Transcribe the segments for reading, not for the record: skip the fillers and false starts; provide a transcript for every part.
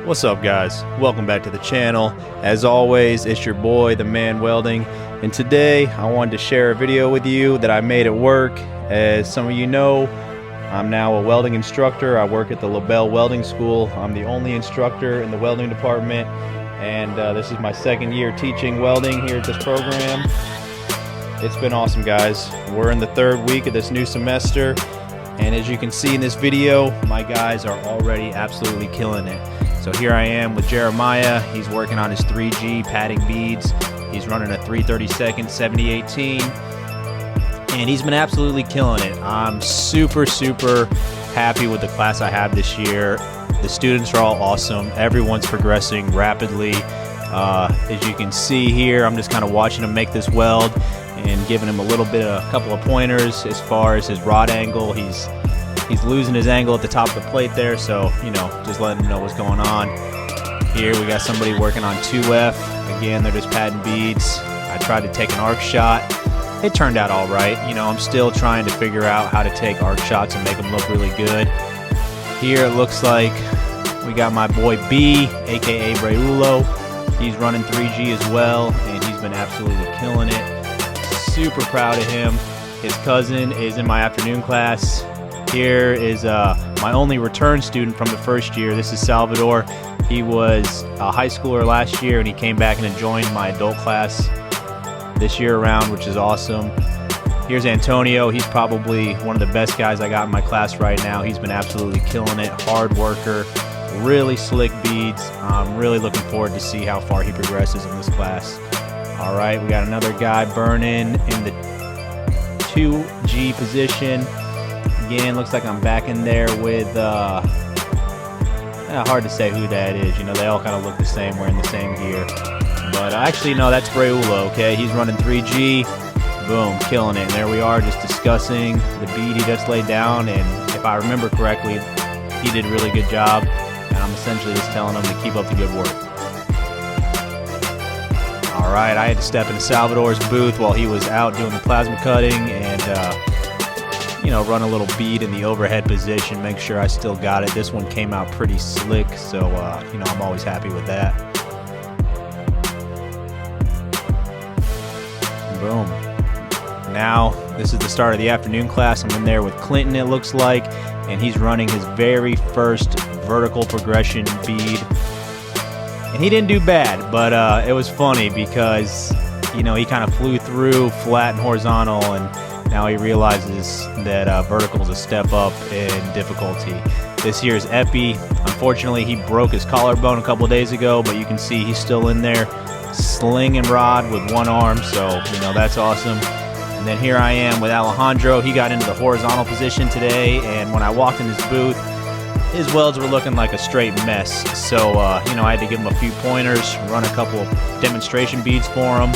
What's up, guys? Welcome back to the channel. As always, it's your boy, the man Welding, and today I wanted to share a video with you that I made at work. As some of you know, I'm now a welding instructor. I work at the Welding School. I'm the only instructor in the welding department, and this is my second year teaching welding here at this program. It's been awesome, guys. We're in the third week of this new semester, and as you can see in this video, my guys are already absolutely killing it. So here I am with Jeremiah. He's working on his 3G padding beads. He's running a 3/32 7018, and he's been absolutely killing it. I'm super happy with the class I have this year. The students are all awesome. Everyone's progressing rapidly. As you can see here, I'm just kind of watching him make this weld and giving him a couple of pointers as far as his rod angle. He's losing his angle at the top of the plate there, so just letting him know what's going on. Here we got somebody working on 2F. Again, they're just padding beads. I tried to take an arc shot. It turned out all right. I'm still trying to figure out how to take arc shots and make them look really good. Here it looks like we got my boy B, aka Breulo. He's running 3G as well, and he's been absolutely killing it. Super proud of him. His cousin is in my afternoon class. Here is my only return student from the first year. This is Salvador. He was a high schooler last year, and he came back and joined my adult class this year around, which is awesome. Here's Antonio. He's probably one of the best guys I got in my class right now. He's been absolutely killing it. Hard worker, really slick beads. I'm really looking forward to see how far he progresses in this class. All right, we got another guy burning in the 2G position. Again, looks like I'm back in there with, hard to say who that is. They all kind of look the same, wearing the same gear. But actually, no, that's Breulo, okay? He's running 3G. Boom, killing it. And there we are, just discussing the bead he just laid down. And if I remember correctly, he did a really good job. And I'm essentially just telling him to keep up the good work. All right, I had to step into Salvador's booth while he was out doing the plasma cutting and, run a little bead in the overhead position, make sure I still got it. This one came out pretty slick, so, I'm always happy with that. Boom. Now, this is the start of the afternoon class. I'm in there with Clinton, it looks like, and he's running his very first vertical progression bead. And he didn't do bad, but it was funny because, he kind of flew through flat and horizontal, and now he realizes that vertical is a step up in difficulty. This year's Epi, unfortunately, he broke his collarbone a couple days ago, but you can see he's still in there slinging rod with one arm, so, that's awesome. And then here I am with Alejandro. He got into the horizontal position today, and when I walked in his booth, his welds were looking like a straight mess. So, I had to give him a few pointers, run a couple of demonstration beads for him.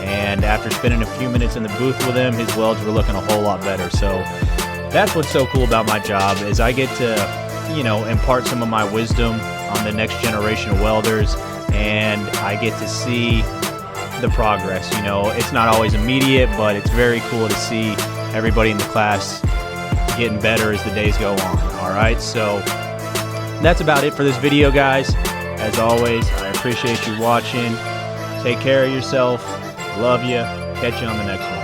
And after spending a few minutes in the booth with him, his welds were looking a whole lot better. So that's what's so cool about my job, is I get to, impart some of my wisdom on the next generation of welders, and I get to see the progress. It's not always immediate, but it's very cool to see everybody in the class getting better as the days go on. All right, so that's about it for this video, guys. As always, I appreciate you watching. Take care of yourself. Love you. Catch you on the next one.